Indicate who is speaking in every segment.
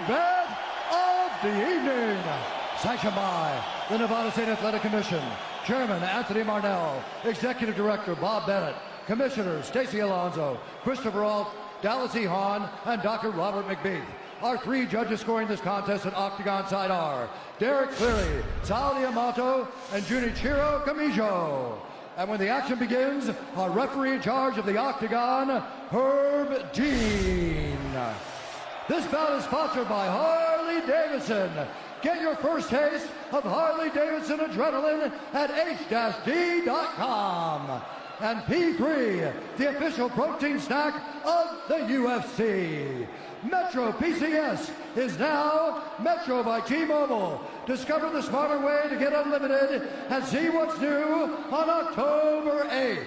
Speaker 1: event of the evening. Sanctioned by the Nevada State Athletic Commission, Chairman Anthony Marnell, Executive Director Bob Bennett, Commissioners Stacy Alonso, Christopher Alt, Dallas E. Hahn, and Dr. Robert McBeath. Our three judges scoring this contest at Octagon side are Derek Cleary, Sal Diamato, and Junichiro Kamijo. And when the action begins, our referee in charge of the Octagon, Herb Dean. This bout is sponsored by Harley-Davidson. Get your first taste of Harley-Davidson adrenaline at h-d.com. And P3, the official protein snack of the UFC. Metro PCS is now Metro by T-Mobile. Discover the smarter way to get unlimited and see what's new on October 8th.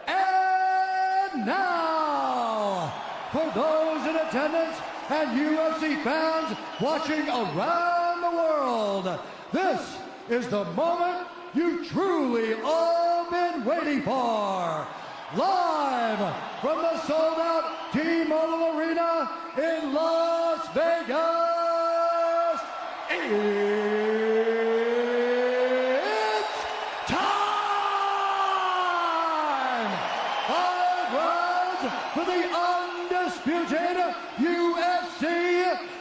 Speaker 1: And now, for those in attendance and UFC fans watching around the world, this is the moment you've truly all been waiting for. Live from the sold-out T-Mobile Arena in Las Vegas, it's time! 5 rounds for the undisputed UFC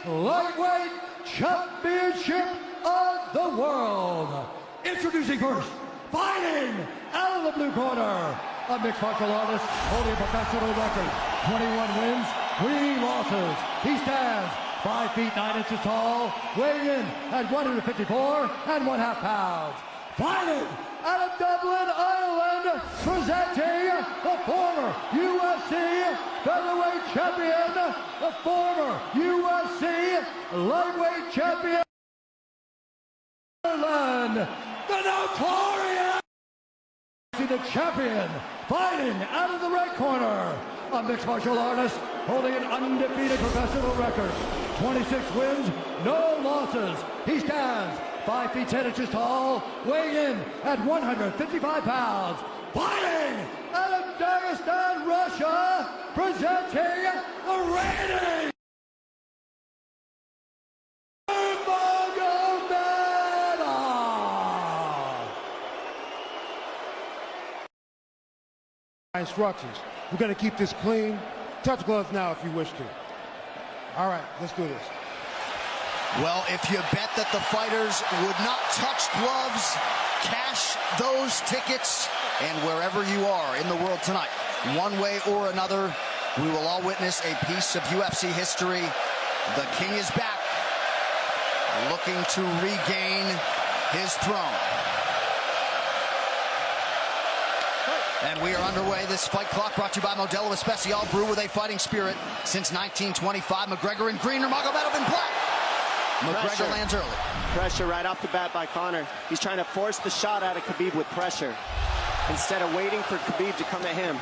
Speaker 1: Lightweight Championship of the World. Introducing first, fighting out of the blue corner, a mixed martial artist holding a professional record, 21 wins, 3 losses. He stands 5 feet 9 inches tall, weighing in at 154.5 pounds. Fighting out of Dublin, Ireland, presenting the former UFC featherweight champion, the former UFC lightweight champion, Ireland, the notorious, the champion, fighting out of the red corner, a mixed martial artist holding an undefeated professional record, 26 wins, no losses. He stands 5 feet 10 inches tall, weighing in at 155 pounds. Fighting out of Dagestan, Russia, presenting the reigning
Speaker 2: instructions. We're going to keep this clean. Touch gloves now if you wish to. All right, let's do this.
Speaker 3: Well, if you bet that the fighters would not touch gloves, cash those tickets, and wherever you are in the world tonight, one way or another, we will all witness a piece of UFC history. The King is back, looking to regain his throne. And we are underway. This fight clock brought to you by Modelo Especial, brew with a fighting spirit since 1925. McGregor in green, Nurmagomedov in black. McGregor lands early.
Speaker 4: Pressure right off the bat by Conor. He's trying to force the shot out of Khabib with pressure instead of waiting for Khabib to come at him.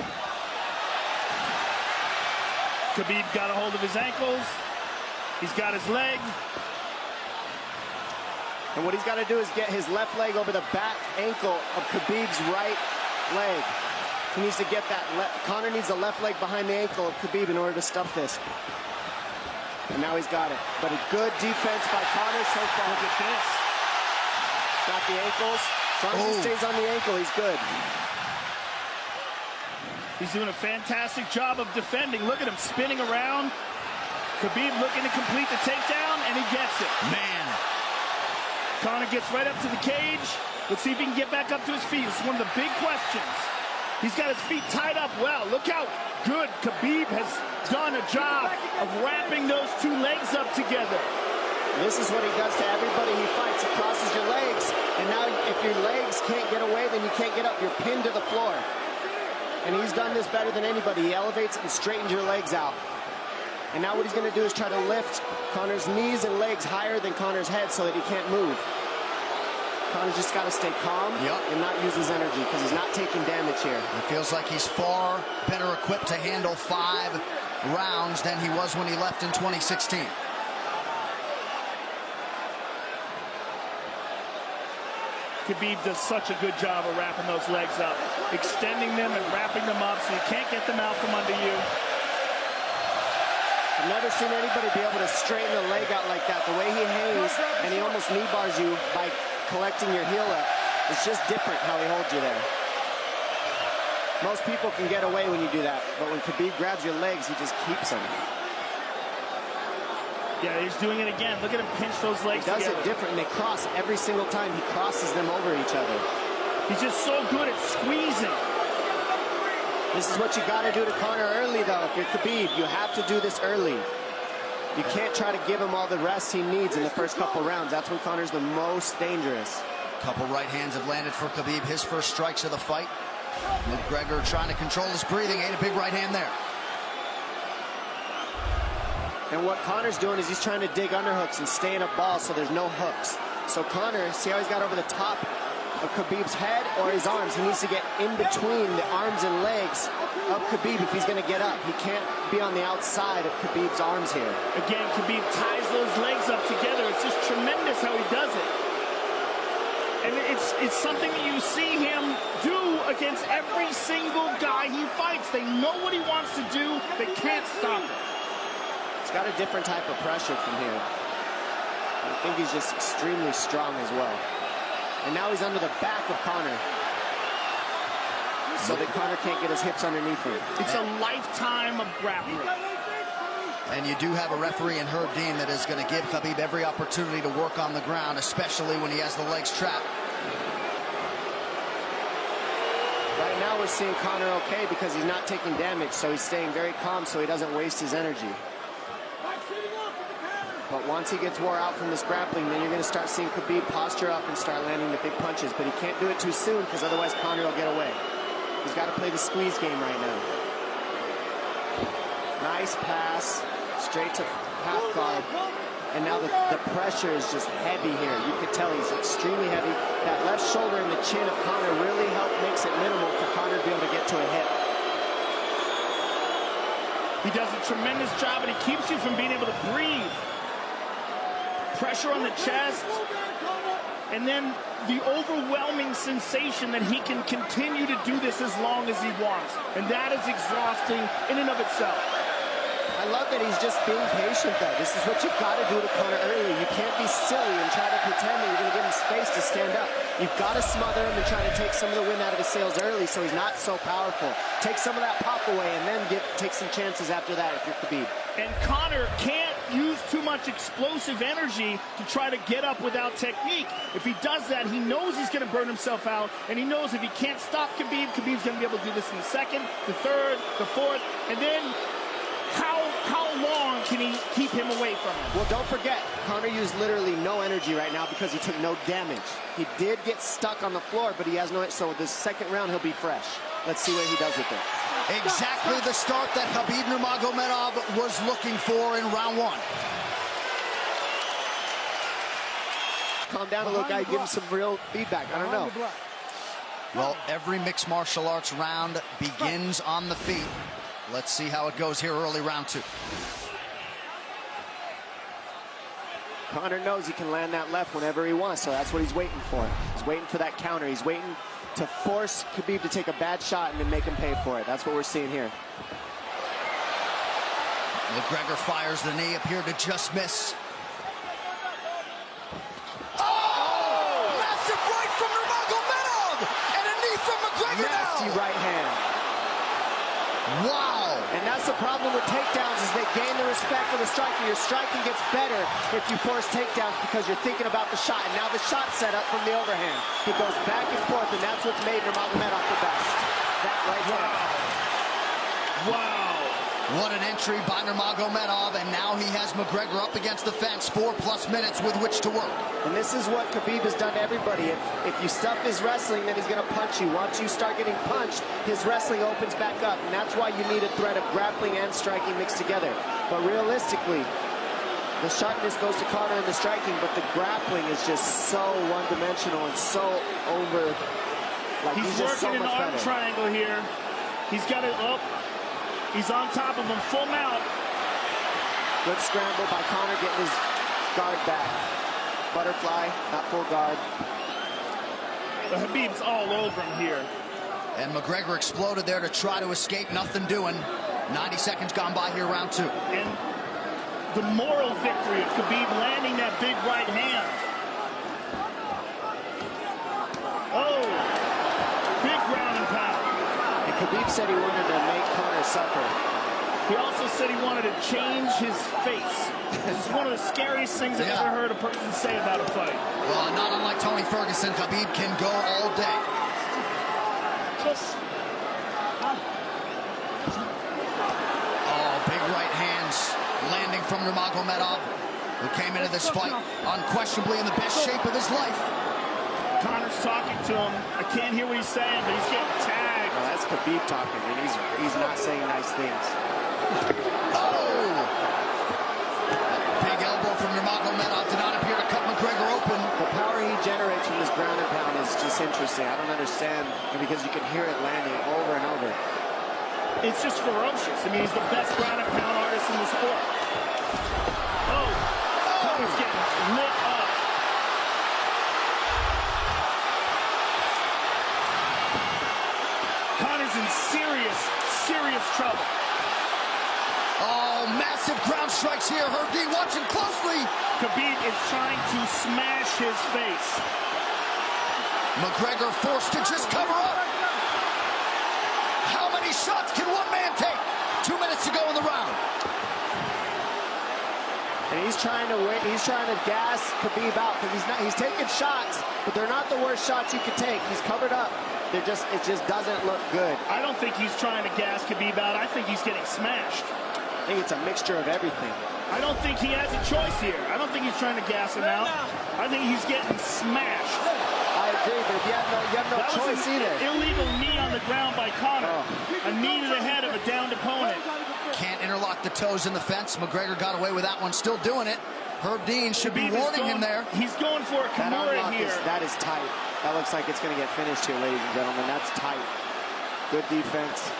Speaker 5: Khabib got a hold of his ankles. He's got his leg.
Speaker 4: And what he's got to do is get his left leg over the back ankle of Khabib's right leg. He needs to get that. Conor needs the left leg behind the ankle of Khabib in order to stuff this. And now he's got it. But a good defense by Conor so far. Look at this. Got the ankles. As long as he stays on the ankle, he's good.
Speaker 5: He's doing a fantastic job of defending. Look at him spinning around. Khabib looking to complete the takedown, and he gets it.
Speaker 3: Man.
Speaker 5: Conor gets right up to the cage. Let's see if he can get back up to his feet. It's one of the big questions. He's got his feet tied up well. Look how good Khabib has done a job of wrapping those two legs up together.
Speaker 4: This is what he does to everybody he fights. He crosses your legs, and now if your legs can't get away, then you can't get up. You're pinned to the floor. And he's done this better than anybody. He elevates and straightens your legs out. And now what he's going to do is try to lift Conor's knees and legs higher than Conor's head so that he can't move. Conor's just got to stay calm and not use his energy because he's not taking damage here.
Speaker 3: It feels like he's far better equipped to handle 5 rounds than he was when he left in 2016.
Speaker 5: Khabib does such a good job of wrapping those legs up, extending them and wrapping them up so you can't get them out from under you.
Speaker 4: I've never seen anybody be able to straighten the leg out like that. The way he hangs, and he almost knee bars you by collecting your heel up. It's just different how he holds you there. Most people can get away when you do that, but when Khabib grabs your legs, he just keeps them.
Speaker 5: Yeah, he's doing it again. Look at him pinch those legs together.
Speaker 4: He does it different, and they cross every single time. He crosses them over each other.
Speaker 5: He's just so good at squeezing.
Speaker 4: This is what you got to do to Conor early, though. If you're Khabib, you have to do this early. You can't try to give him all the rest he needs in the first couple rounds. That's when Conor's the most dangerous.
Speaker 3: Couple right hands have landed for Khabib. His first strikes of the fight. McGregor trying to control his breathing. Ate a big right hand there.
Speaker 4: And what Conor's doing is he's trying to dig underhooks and stay in a ball so there's no hooks. So Conor, see how he's got over the top of Khabib's head or his arms? He needs to get in between the arms and legs of Khabib if he's going to get up. He can't be on the outside of Khabib's arms here.
Speaker 5: Again, Khabib ties those legs up together. It's just tremendous how he does it. And it's something that you see him do against every single guy he fights. They know what he wants to do. They can't stop it.
Speaker 4: He's got a different type of pressure from here. I think he's just extremely strong as well. And now he's under the back of Conor, so that Conor can't get his hips underneath him.
Speaker 5: It's a lifetime of grappling.
Speaker 3: And you do have a referee in Herb Dean that is going to give Khabib every opportunity to work on the ground, especially when he has the legs trapped.
Speaker 4: Right now we're seeing Conor okay because he's not taking damage, so he's staying very calm so he doesn't waste his energy. But once he gets wore out from this grappling, then you're going to start seeing Khabib posture up and start landing the big punches. But he can't do it too soon because otherwise Conor will get away. He's got to play the squeeze game right now. Nice pass, straight to half guard. And now the pressure is just heavy here. You can tell he's extremely heavy. That left shoulder and the chin of Conor really makes it minimal for Conor to be able to get to a hip.
Speaker 5: He does a tremendous job, and he keeps you from being able to breathe. Pressure on the chest, and then the overwhelming sensation that he can continue to do this as long as he wants. And that is exhausting in and of itself.
Speaker 4: I love that he's just being patient, though. This is what you've got to do to Conor early. You can't be silly and try to pretend that you're going to give him space to stand up. You've got to smother him and try to take some of the wind out of his sails early so he's not so powerful. Take some of that pop away and then take some chances after that if you're Khabib.
Speaker 5: And Conor can't use too much explosive energy to try to get up without technique. If he does that, he knows he's going to burn himself out, and he knows if he can't stop Khabib, Khabib's going to be able to do this in the second, the third, the fourth, and then how long can he keep him away from him?
Speaker 4: Well, don't forget, Conor used literally no energy right now because he took no damage. He did get stuck on the floor, but he has no, so this second round he'll be fresh. Let's see what he does with it.
Speaker 3: Exactly the start that Khabib Nurmagomedov was looking for in round one.
Speaker 4: Calm down a little guy, give him some real feedback. I don't know.
Speaker 3: Well, every mixed martial arts round begins on the feet. Let's see how it goes here early round two.
Speaker 4: Conor knows he can land that left whenever he wants, so that's what he's waiting for. He's waiting for that counter. He's waiting to force Khabib to take a bad shot and then make him pay for it. That's what we're seeing here.
Speaker 3: McGregor fires the knee, appeared to just miss. Oh! Massive right from Nurmagomedov! And a knee from McGregor
Speaker 4: Nasty
Speaker 3: now!
Speaker 4: right hand.
Speaker 3: Wow!
Speaker 4: And that's the problem with takedowns is they gain the respect for the striker. Your striking gets better if you force takedowns because you're thinking about the shot. And now the shot set up from the overhand. He goes back and forth, and that's what's made Nurmagomedov the best. That right hand.
Speaker 5: Wow.
Speaker 3: What an entry by Nurmagomedov, and now he has McGregor up against the fence, 4+ minutes with which to work.
Speaker 4: And this is what Khabib has done to everybody. If you stuff his wrestling, then he's going to punch you. Once you start getting punched, his wrestling opens back up, and that's why you need a threat of grappling and striking mixed together. But realistically, the sharpness goes to Conor in the striking, but the grappling is just so one-dimensional and so over. Like
Speaker 5: He's
Speaker 4: just
Speaker 5: working
Speaker 4: so
Speaker 5: an
Speaker 4: much
Speaker 5: arm
Speaker 4: better.
Speaker 5: triangle here. He's got it up. He's on top of him, full mount.
Speaker 4: Good scramble by Conor, getting his guard back. Butterfly, not full guard.
Speaker 5: The Khabib's all over him here.
Speaker 3: And McGregor exploded there to try to escape, nothing doing. 90 seconds gone by here, round two.
Speaker 5: And the moral victory of Khabib landing that big right hand. Oh, big ground and pound.
Speaker 4: And Khabib said he wanted to make Conor suffer.
Speaker 5: He also said he wanted to change his face. This is one of the scariest things I've ever heard a person say about a fight.
Speaker 3: Well, not unlike Tony Ferguson, Khabib can go all day. Oh, big right hands landing from Nurmagomedov, who came into this fight unquestionably in the best shape of his life.
Speaker 5: Conor's talking to him. I can't hear what he's saying, but he's getting tagged.
Speaker 4: Well, that's Khabib talking, and he's not saying nice things.
Speaker 3: Oh! Big elbow from Nurmagomedov did not appear to cut McGregor open.
Speaker 4: The power he generates from this ground and pound is just interesting. I don't understand, because you can hear it landing over and over.
Speaker 5: It's just ferocious. I mean, he's the best ground and pound artist in the sport. Oh! Conor's getting lit up. Conor's in serious trouble.
Speaker 3: Oh, massive ground strikes here. Herb Dean watching closely.
Speaker 5: Khabib is trying to smash his face.
Speaker 3: McGregor forced to just cover up. How many shots can one man take? 2 minutes to go in the round.
Speaker 4: And he's trying to win. He's trying to gas Khabib out, because he's taking shots, but they're not the worst shots you could take. He's covered up. It just doesn't look good.
Speaker 5: I don't think he's trying to gas Khabib out. I think he's getting smashed.
Speaker 4: I think it's a mixture of everything.
Speaker 5: I don't think he has a choice here. I don't think he's trying to gas him out. I think he's getting smashed.
Speaker 4: I agree, but if you have no choice either.
Speaker 5: Illegal knee on the ground by Conor. A knee to the head of a downed opponent.
Speaker 3: Can't interlock the toes in the fence. McGregor got away with that one, still doing it. Herb Dean should be warning him there.
Speaker 5: He's going for a Kimura here.
Speaker 4: That is tight. That looks like it's going to get finished here, ladies and gentlemen. That's tight. Good defense.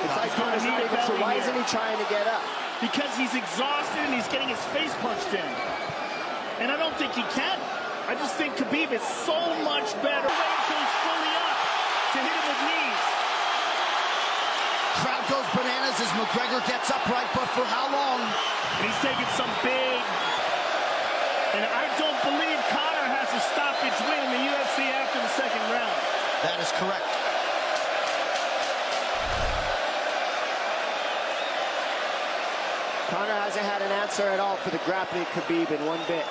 Speaker 4: It's like Conor's not even sure. Why isn't he trying to get up?
Speaker 5: Because he's exhausted and he's getting his face punched in. And I don't think he can. I just think Khabib is so much better. Wait until he's fully up to hit him with knees.
Speaker 3: Crowd goes bananas as McGregor gets upright, but for how long?
Speaker 5: And he's taking some big... And I don't believe Conor has a stoppage win in the UFC after the second round.
Speaker 3: That is correct.
Speaker 4: Conor hasn't had an answer at all for the grappling Khabib in one bit.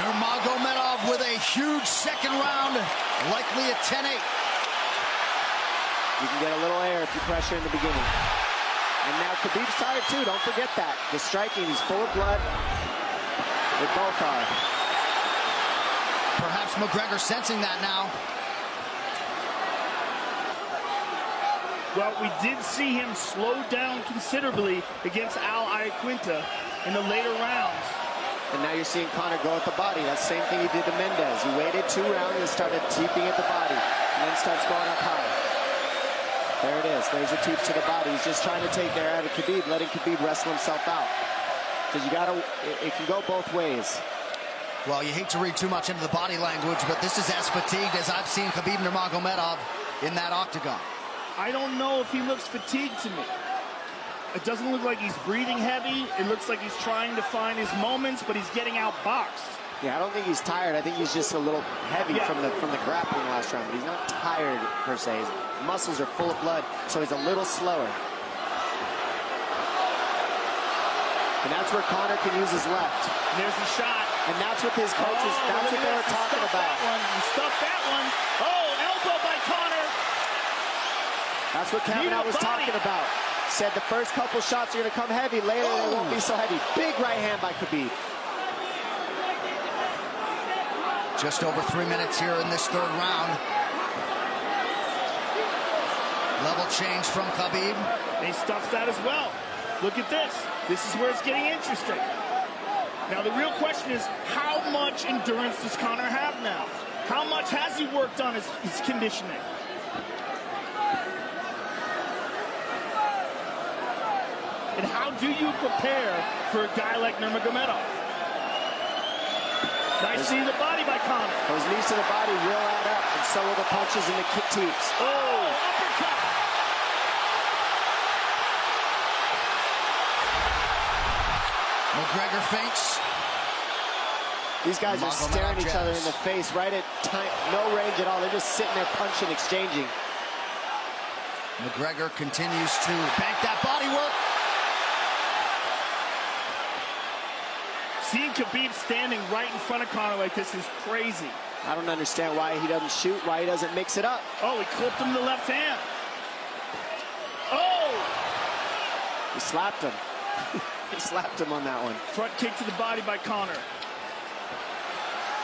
Speaker 3: Nurmagomedov with a huge second round, likely a 10-8.
Speaker 4: You can get a little air if you pressure in the beginning. And now Khabib's tired too, don't forget that. The striking, he's full of blood. They both are.
Speaker 3: Perhaps McGregor sensing that now.
Speaker 5: Well, we did see him slow down considerably against Al Iaquinta in the later rounds.
Speaker 4: And now you're seeing Conor go at the body. That's the same thing he did to Mendez. He waited 2 rounds and started teeping at the body. And then starts going up high. There it is. There's a teep to the body. He's just trying to take air out of Khabib, letting Khabib wrestle himself out. Because you gotta, it can go both ways.
Speaker 3: Well, you hate to read too much into the body language, but this is as fatigued as I've seen Khabib Nurmagomedov in that octagon.
Speaker 5: I don't know if he looks fatigued to me. It doesn't look like he's breathing heavy. It looks like he's trying to find his moments, but he's getting outboxed.
Speaker 4: Yeah, I don't think he's tired. I think he's just a little heavy from the grappling last round, but he's not tired per se. His muscles are full of blood, so he's a little slower. And that's where Conor can use his left.
Speaker 5: And there's the shot.
Speaker 4: And that's what his coaches, that's what they were talking about.
Speaker 5: He stuffed that one. Oh, elbow by Conor.
Speaker 4: That's what Kavanaugh was talking about. Said the first couple shots are going to come heavy. Later, they won't be so heavy. Big right hand by Khabib.
Speaker 3: Just over 3 minutes here in this third round. Level change from Khabib.
Speaker 5: He stuffs that as well. Look at this. This is where it's getting interesting. Now, the real question is, how much endurance does Conor have now? How much has he worked on his conditioning? And how do you prepare for a guy like Nurmagomedov? Nice knee to the body by Conor.
Speaker 4: Those knees to the body will add up, and so will the punches and the kick teeps.
Speaker 5: Oh, uppercut.
Speaker 3: McGregor feints.
Speaker 4: These guys are staring each other in the face, right at time, no range at all. They're just sitting there punching, exchanging.
Speaker 3: McGregor continues to bank that body work.
Speaker 5: Seeing Khabib standing right in front of Conor like this is crazy.
Speaker 4: I don't understand why he doesn't shoot, why he doesn't mix it up.
Speaker 5: Oh, he clipped him the left hand. Oh!
Speaker 4: He slapped him. He slapped him on that one.
Speaker 5: Front kick to the body by Conor.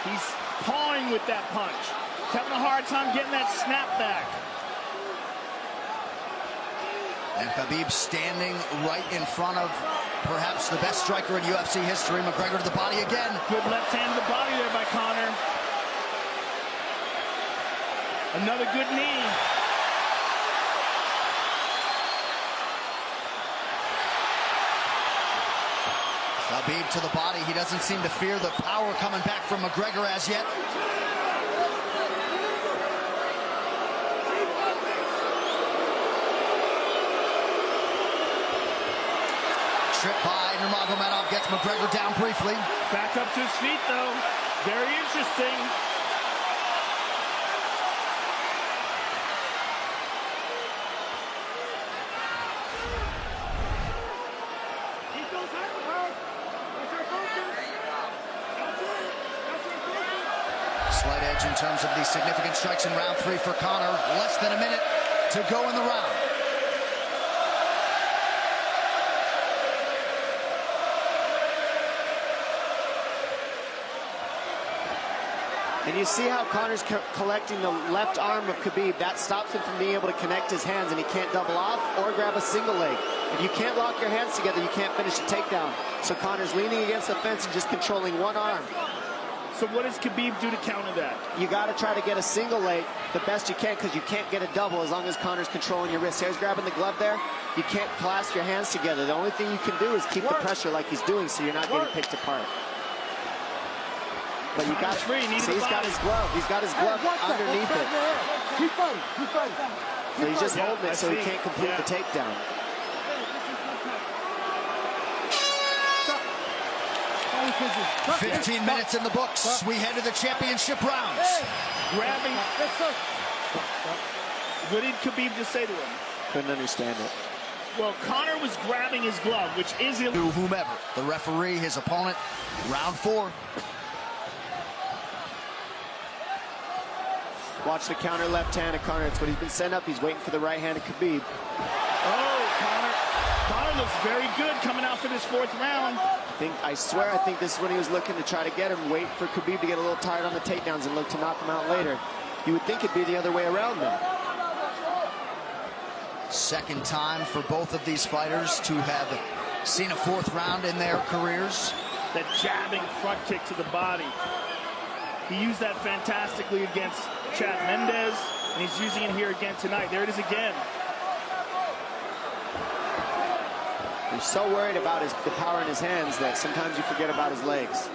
Speaker 5: He's pawing with that punch. He's having a hard time getting that snap back.
Speaker 3: And Khabib standing right in front of perhaps the best striker in UFC history. McGregor to the body again.
Speaker 5: Good left hand to the body there by Conor. Another good knee.
Speaker 3: Khabib to the body. He doesn't seem to fear the power coming back from McGregor as yet. Trip by Nurmagomedov gets McGregor down briefly.
Speaker 5: Back up to his feet, though. Very interesting.
Speaker 3: Slight edge in terms of these significant strikes in round 3 for Conor. Less than a minute to go in the round.
Speaker 4: And you see how Conor's collecting the left arm of Khabib. That stops him from being able to connect his hands, and he can't double off or grab a single leg. If you can't lock your hands together, you can't finish a takedown. So Conor's leaning against the fence and just controlling one arm.
Speaker 5: So what does Khabib do to counter that?
Speaker 4: You got to try to get a single leg the best you can, because you can't get a double as long as Conor's controlling your wrist. Here's grabbing the glove there. You can't clasp your hands together. The only thing you can do is keep the pressure like he's doing, so you're not getting picked apart. But you got
Speaker 5: free.
Speaker 4: See, he's got his glove. He's got his glove underneath it.
Speaker 2: Keep fighting. Keep fighting.
Speaker 4: So he's just holding it so he can't complete the takedown.
Speaker 2: Hey.
Speaker 3: 15 minutes in the books. We head to the championship rounds.
Speaker 5: Grabbing. What did Khabib just say to him?
Speaker 4: Couldn't understand it.
Speaker 5: Well, Conor was grabbing his glove, which is illegal.
Speaker 3: To whomever, the referee, his opponent, round 4.
Speaker 4: Watch the counter left hand of Conor. It's what he's been set up. He's waiting for the right hand of Khabib.
Speaker 5: Oh, Conor looks very good coming out for this 4th round.
Speaker 4: I swear, I think this is when he was looking to try to get him, wait for Khabib to get a little tired on the takedowns and look to knock him out later. You would think it'd be the other way around, though.
Speaker 3: Second time for both of these fighters to have seen a 4th round in their careers.
Speaker 5: That jabbing front kick to the body. He used that fantastically against Chad Mendes, and he's using it here again tonight. There it is again.
Speaker 4: He's so worried about the power in his hands that sometimes you forget about his legs.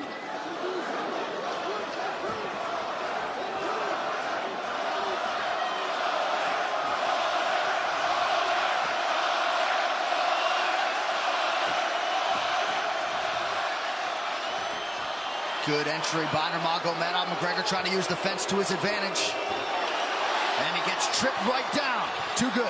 Speaker 3: Good entry by Nurmagomedov. McGregor trying to use the fence to his advantage. And he gets tripped right down. Too good.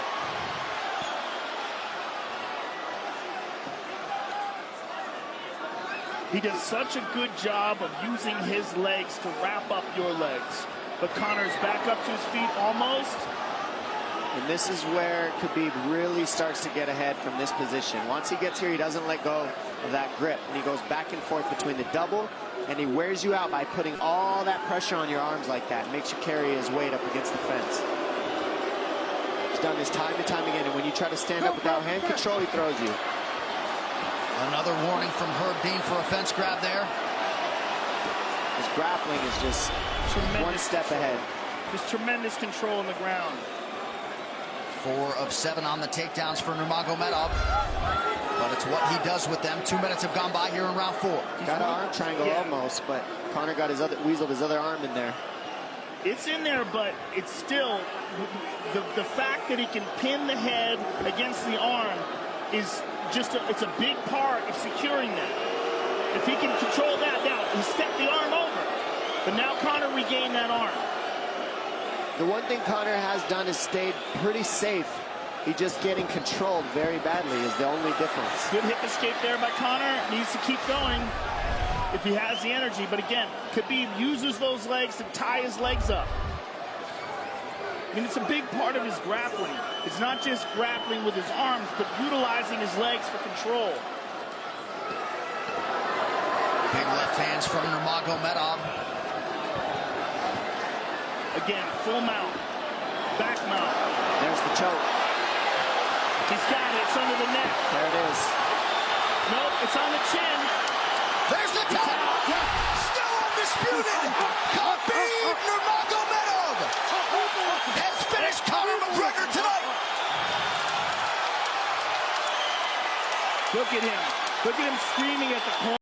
Speaker 5: He does such a good job of using his legs to wrap up your legs. But Conor's back up to his feet almost.
Speaker 4: And this is where Khabib really starts to get ahead from this position. Once he gets here, he doesn't let go of that grip. And he goes back and forth between the double, and he wears you out by putting all that pressure on your arms like that. It makes you carry his weight up against the fence. He's done this time and time again, and when you try to stand up without hand control, he throws you.
Speaker 3: Another warning from Herb Dean for a fence grab there.
Speaker 4: His grappling is just one step ahead.
Speaker 5: Just tremendous control on the ground.
Speaker 3: 4 of 7 on the takedowns for Nurmagomedov. But it's what he does with them. 2 minutes have gone by here in round 4.
Speaker 4: Got an arm triangle almost, but Conor got weaseled his other arm in there.
Speaker 5: It's in there, but it's still the fact that he can pin the head against the arm is just it's a big part of securing that. If he can control that now, he stepped the arm over. But now Conor regained that arm.
Speaker 4: The one thing Conor has done is stayed pretty safe. He just getting controlled very badly is the only difference.
Speaker 5: Good hip escape there by Conor. Needs to keep going if he has the energy. But again, Khabib uses those legs to tie his legs up. I mean, it's a big part of his grappling. It's not just grappling with his arms, but utilizing his legs for control.
Speaker 3: Big left hands from Nurmagomedov.
Speaker 5: Again, full mount, back mount.
Speaker 4: There's the choke.
Speaker 5: He's got it. It's under the neck.
Speaker 4: There it is.
Speaker 5: Nope, it's on the chin.
Speaker 3: There's the tap. Still undisputed. Khabib Nurmagomedov has finished Conor McGregor tonight.
Speaker 5: Look at him. Look at him screaming at the corner.